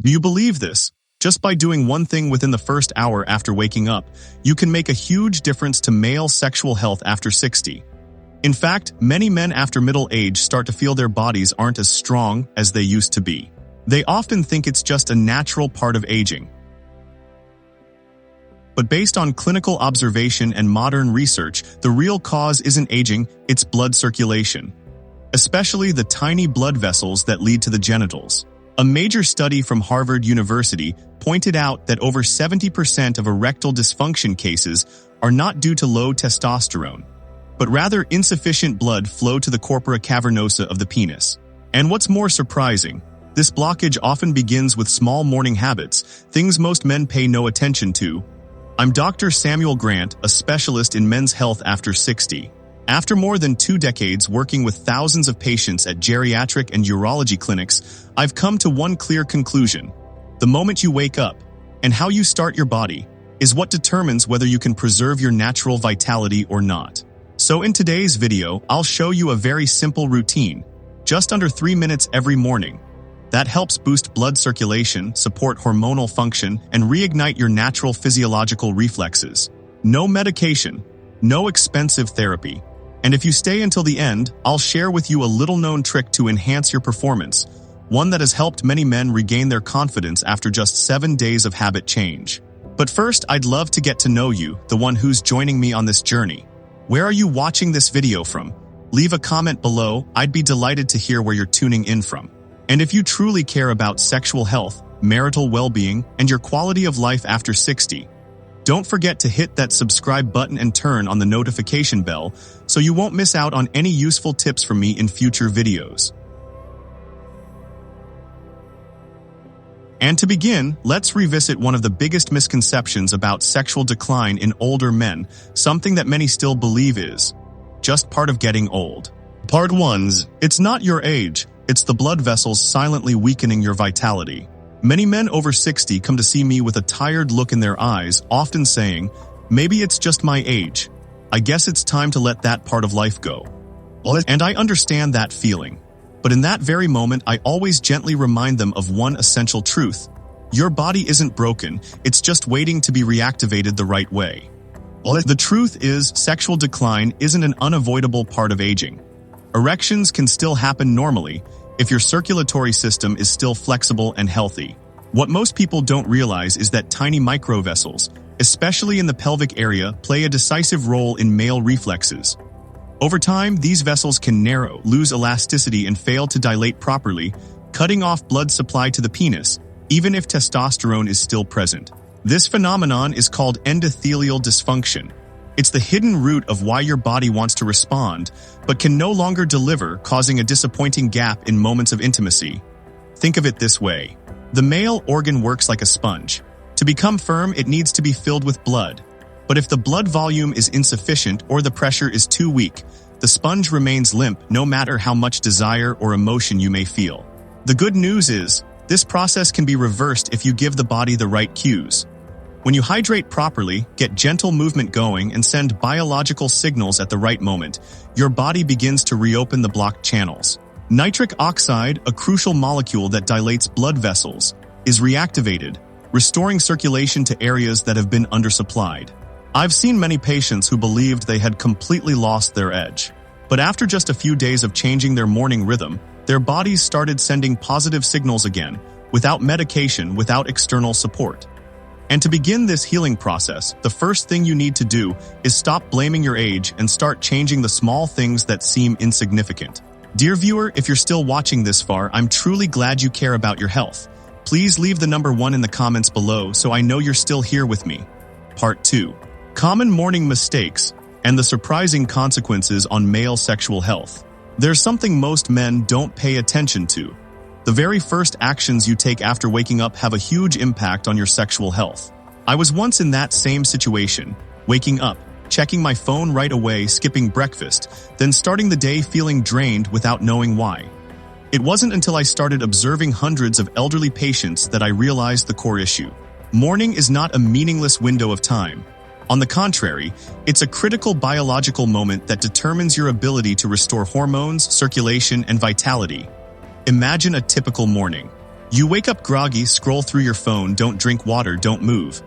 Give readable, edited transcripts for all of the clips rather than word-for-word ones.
Do you believe this? Just by doing one thing within the first hour after waking up, you can make a huge difference to male sexual health after 60. In fact, many men after middle age start to feel their bodies aren't as strong as they used to be. They often think it's just a natural part of aging. But based on clinical observation and modern research, the real cause isn't aging, it's blood circulation. Especially the tiny blood vessels that lead to the genitals. A major study from Harvard University pointed out that over 70% of erectile dysfunction cases are not due to low testosterone, but rather insufficient blood flow to the corpora cavernosa of the penis. And what's more surprising, this blockage often begins with small morning habits, things most men pay no attention to. I'm Dr. Samuel Grant, a specialist in men's health after 60. After more than 2 decades working with thousands of patients at geriatric and urology clinics, I've come to one clear conclusion. The moment you wake up, and how you start your body, is what determines whether you can preserve your natural vitality or not. So in today's video, I'll show you a very simple routine, just under 3 minutes every morning, that helps boost blood circulation, support hormonal function, and reignite your natural physiological reflexes. No medication, no expensive therapy. And if you stay until the end, I'll share with you a little-known trick to enhance your performance, one that has helped many men regain their confidence after just 7 days of habit change. But first, I'd love to get to know you, the one who's joining me on this journey. Where are you watching this video from? Leave a comment below, I'd be delighted to hear where you're tuning in from. And if you truly care about sexual health, marital well-being, and your quality of life after 60, don't forget to hit that subscribe button and turn on the notification bell so you won't miss out on any useful tips from me in future videos. And to begin, let's revisit one of the biggest misconceptions about sexual decline in older men, something that many still believe is just part of getting old. Part 1. It's not your age, it's the blood vessels silently weakening your vitality. Many men over 60 come to see me with a tired look in their eyes, often saying, "Maybe it's just my age. I guess it's time to let that part of life go." And I understand that feeling. But in that very moment, I always gently remind them of one essential truth. Your body isn't broken, it's just waiting to be reactivated the right way. The truth is, sexual decline isn't an unavoidable part of aging. Erections can still happen normally, if your circulatory system is still flexible and healthy. What most people don't realize is that tiny microvessels, especially in the pelvic area, play a decisive role in male reflexes. Over time, these vessels can narrow, lose elasticity, and fail to dilate properly, cutting off blood supply to the penis, even if testosterone is still present. This phenomenon is called endothelial dysfunction. It's the hidden root of why your body wants to respond, but can no longer deliver, causing a disappointing gap in moments of intimacy. Think of it this way. The male organ works like a sponge. To become firm, it needs to be filled with blood. But if the blood volume is insufficient or the pressure is too weak, the sponge remains limp no matter how much desire or emotion you may feel. The good news is, this process can be reversed if you give the body the right cues. When you hydrate properly, get gentle movement going, and send biological signals at the right moment, your body begins to reopen the blocked channels. Nitric oxide, a crucial molecule that dilates blood vessels, is reactivated, restoring circulation to areas that have been undersupplied. I've seen many patients who believed they had completely lost their edge. But after just a few days of changing their morning rhythm, their bodies started sending positive signals again, without medication, without external support. And to begin this healing process, the first thing you need to do is stop blaming your age and start changing the small things that seem insignificant. Dear viewer, if you're still watching this far, I'm truly glad you care about your health. Please leave the number 1 in the comments below so I know you're still here with me. Part 2. Common morning mistakes and the surprising consequences on male sexual health. There's something most men don't pay attention to. The very first actions you take after waking up have a huge impact on your sexual health. I was once in that same situation, waking up, checking my phone right away, skipping breakfast, then starting the day feeling drained without knowing why. It wasn't until I started observing hundreds of elderly patients that I realized the core issue. Morning is not a meaningless window of time. On the contrary, it's a critical biological moment that determines your ability to restore hormones, circulation, and vitality. Imagine a typical morning. You wake up groggy, scroll through your phone, don't drink water, don't move.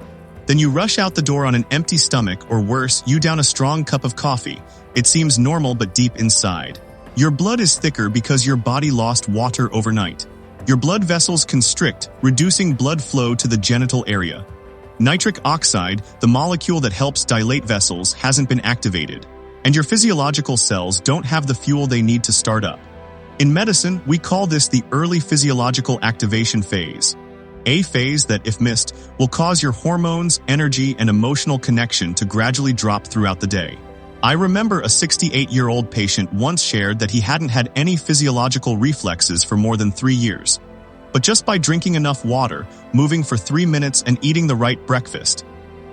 Then you rush out the door on an empty stomach, or worse, you down a strong cup of coffee. It seems normal, but deep inside, your blood is thicker because your body lost water overnight. Your blood vessels constrict, reducing blood flow to the genital area. Nitric oxide, the molecule that helps dilate vessels, hasn't been activated, and your physiological cells don't have the fuel they need to start up. In medicine, we call this the early physiological activation phase. A phase that, if missed, will cause your hormones, energy, and emotional connection to gradually drop throughout the day. I remember a 68-year-old patient once shared that he hadn't had any physiological reflexes for more than 3 years. But just by drinking enough water, moving for 3 minutes, and eating the right breakfast,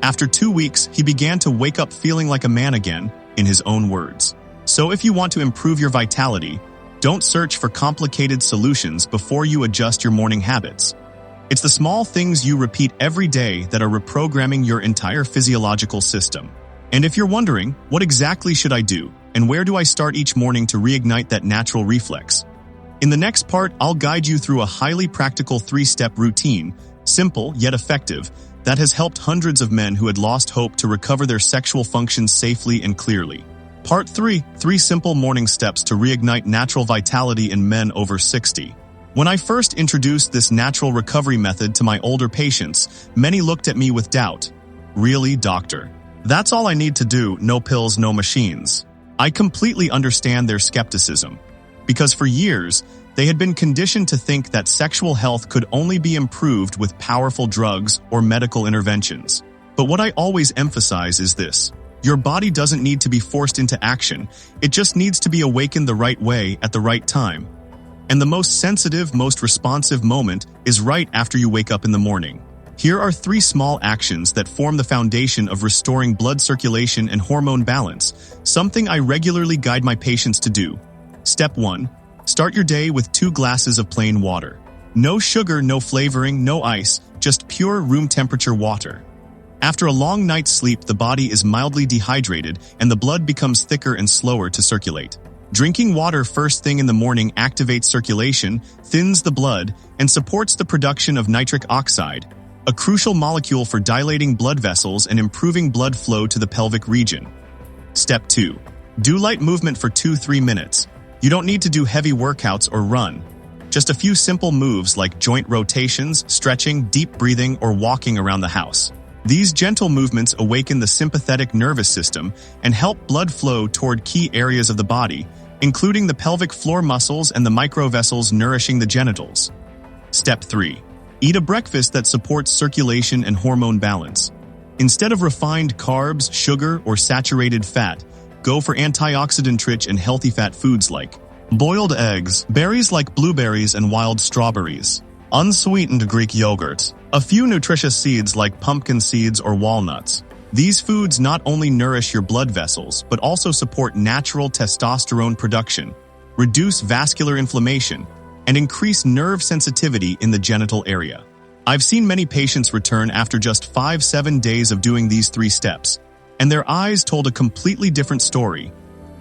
after 2 weeks, he began to wake up feeling like a man again, in his own words. So if you want to improve your vitality, don't search for complicated solutions before you adjust your morning habits. It's the small things you repeat every day that are reprogramming your entire physiological system. And if you're wondering, what exactly should I do, and where do I start each morning to reignite that natural reflex? In the next part, I'll guide you through a highly practical 3-step routine, simple yet effective, that has helped hundreds of men who had lost hope to recover their sexual function safely and clearly. Part 3, 3 simple morning steps to reignite natural vitality in men over 60. When I first introduced this natural recovery method to my older patients, many looked at me with doubt. Really, doctor? That's all I need to do, no pills, no machines. I completely understand their skepticism, because for years, they had been conditioned to think that sexual health could only be improved with powerful drugs or medical interventions. But what I always emphasize is this. Your body doesn't need to be forced into action, it just needs to be awakened the right way at the right time. And the most sensitive, most responsive moment is right after you wake up in the morning. Here are 3 small actions that form the foundation of restoring blood circulation and hormone balance, something I regularly guide my patients to do. Step 1. Start your day with 2 glasses of plain water. No sugar, no flavoring, no ice, just pure room temperature water. After a long night's sleep, the body is mildly dehydrated and the blood becomes thicker and slower to circulate. Drinking water first thing in the morning activates circulation, thins the blood, and supports the production of nitric oxide, a crucial molecule for dilating blood vessels and improving blood flow to the pelvic region. Step 2. Do light movement for 2-3 minutes. You don't need to do heavy workouts or run. Just a few simple moves like joint rotations, stretching, deep breathing, or walking around the house. These gentle movements awaken the sympathetic nervous system and help blood flow toward key areas of the body, including the pelvic floor muscles and the microvessels nourishing the genitals. Step 3. Eat a breakfast that supports circulation and hormone balance. Instead of refined carbs, sugar, or saturated fat, go for antioxidant-rich and healthy fat foods like boiled eggs, berries like blueberries and wild strawberries, unsweetened Greek yogurt, a few nutritious seeds like pumpkin seeds or walnuts. These foods not only nourish your blood vessels, but also support natural testosterone production, reduce vascular inflammation, and increase nerve sensitivity in the genital area. I've seen many patients return after just 5-7 days of doing these 3 steps, and their eyes told a completely different story.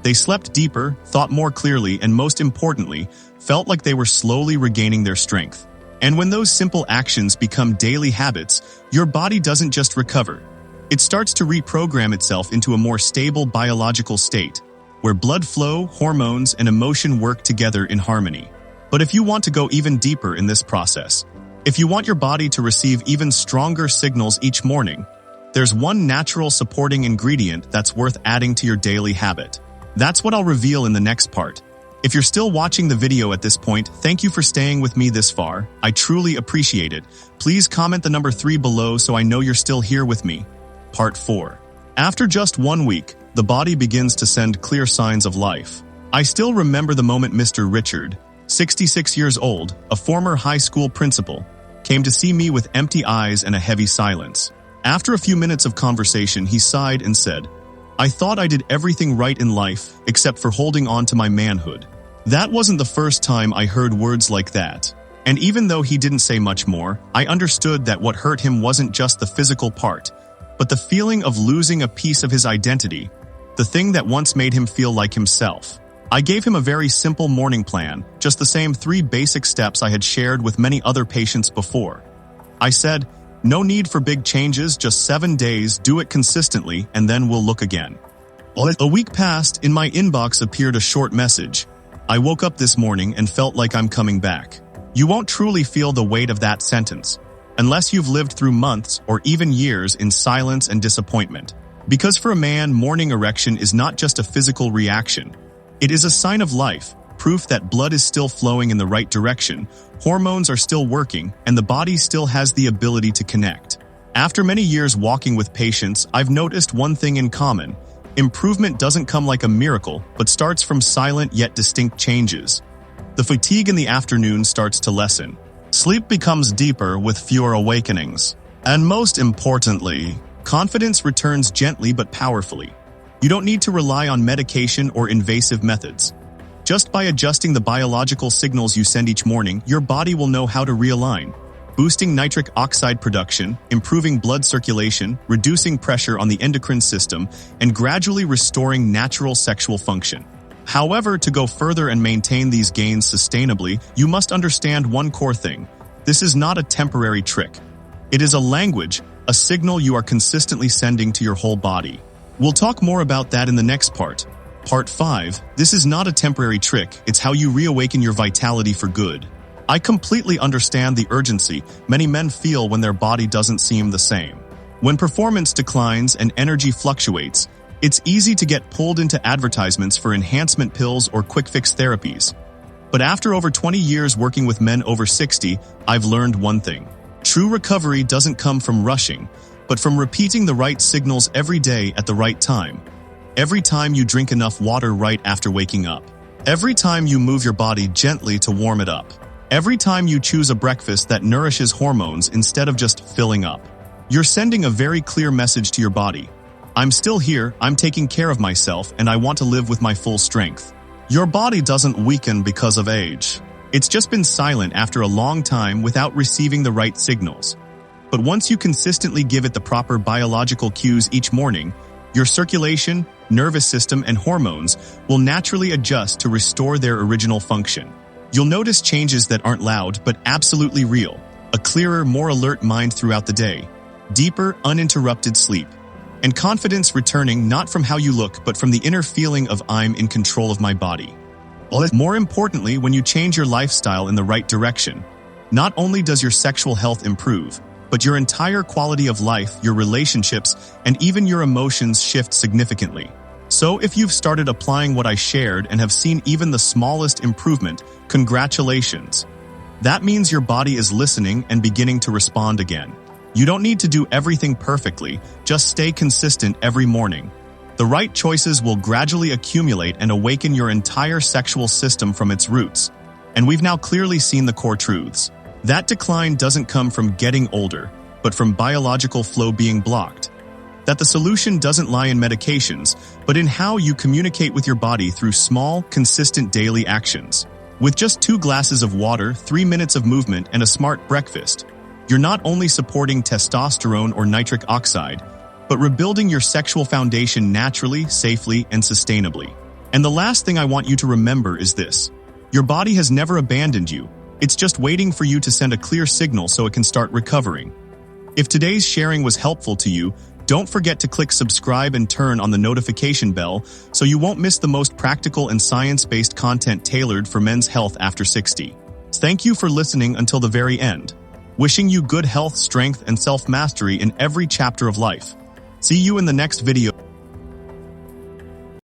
They slept deeper, thought more clearly, and most importantly, felt like they were slowly regaining their strength. And when those simple actions become daily habits, your body doesn't just recover. It starts to reprogram itself into a more stable biological state, where blood flow, hormones, and emotion work together in harmony. But if you want to go even deeper in this process, if you want your body to receive even stronger signals each morning, there's one natural supporting ingredient that's worth adding to your daily habit. That's what I'll reveal in the next part. If you're still watching the video at this point, thank you for staying with me this far. I truly appreciate it. Please comment the number 3 below so I know you're still here with me. Part 4. After just 1 week, the body begins to send clear signs of life. I still remember the moment Mr. Richard, 66 years old, a former high school principal, came to see me with empty eyes and a heavy silence. After a few minutes of conversation, he sighed and said, "I thought I did everything right in life, except for holding on to my manhood." That wasn't the first time I heard words like that. And even though he didn't say much more, I understood that what hurt him wasn't just the physical part, but the feeling of losing a piece of his identity, the thing that once made him feel like himself. I gave him a very simple morning plan, just the same 3 basic steps I had shared with many other patients before. I said, no need for big changes, just 7 days, do it consistently, and then we'll look again. A week passed, in my inbox appeared a short message. I woke up this morning and felt like I'm coming back. You won't truly feel the weight of that sentence unless you've lived through months or even years in silence and disappointment. Because for a man, morning erection is not just a physical reaction. It is a sign of life, proof that blood is still flowing in the right direction, hormones are still working, and the body still has the ability to connect. After many years walking with patients, I've noticed one thing in common. Improvement doesn't come like a miracle, but starts from silent yet distinct changes. The fatigue in the afternoon starts to lessen. Sleep becomes deeper with fewer awakenings. And most importantly, confidence returns gently but powerfully. You don't need to rely on medication or invasive methods. Just by adjusting the biological signals you send each morning, your body will know how to realign, boosting nitric oxide production, improving blood circulation, reducing pressure on the endocrine system, and gradually restoring natural sexual function. However, to go further and maintain these gains sustainably, you must understand one core thing. This is not a temporary trick. It is a language, a signal you are consistently sending to your whole body. We'll talk more about that in the next part. Part 5, this is not a temporary trick, it's how you reawaken your vitality for good. I completely understand the urgency many men feel when their body doesn't seem the same. When performance declines and energy fluctuates, it's easy to get pulled into advertisements for enhancement pills or quick-fix therapies. But after over 20 years working with men over 60, I've learned one thing. True recovery doesn't come from rushing, but from repeating the right signals every day at the right time. Every time you drink enough water right after waking up. Every time you move your body gently to warm it up. Every time you choose a breakfast that nourishes hormones instead of just filling up. You're sending a very clear message to your body. I'm still here, I'm taking care of myself, and I want to live with my full strength. Your body doesn't weaken because of age. It's just been silent after a long time without receiving the right signals. But once you consistently give it the proper biological cues each morning, your circulation, nervous system, and hormones will naturally adjust to restore their original function. You'll notice changes that aren't loud but absolutely real. A clearer, more alert mind throughout the day. Deeper, uninterrupted sleep. And confidence returning not from how you look but from the inner feeling of I'm in control of my body. More importantly, when you change your lifestyle in the right direction, not only does your sexual health improve, but your entire quality of life, your relationships, and even your emotions shift significantly. So if you've started applying what I shared and have seen even the smallest improvement, congratulations. That means your body is listening and beginning to respond again. You don't need to do everything perfectly, just stay consistent every morning. The right choices will gradually accumulate and awaken your entire sexual system from its roots. And we've now clearly seen the core truths. That decline doesn't come from getting older, but from biological flow being blocked. That the solution doesn't lie in medications, but in how you communicate with your body through small, consistent daily actions. With just 2 glasses of water, 3 minutes of movement, and a smart breakfast, you're not only supporting testosterone or nitric oxide, but rebuilding your sexual foundation naturally, safely, and sustainably. And the last thing I want you to remember is this. Your body has never abandoned you. It's just waiting for you to send a clear signal so it can start recovering. If today's sharing was helpful to you, don't forget to click subscribe and turn on the notification bell so you won't miss the most practical and science-based content tailored for men's health after 60. Thank you for listening until the very end. Wishing you good health, strength, and self-mastery in every chapter of life. See you in the next video.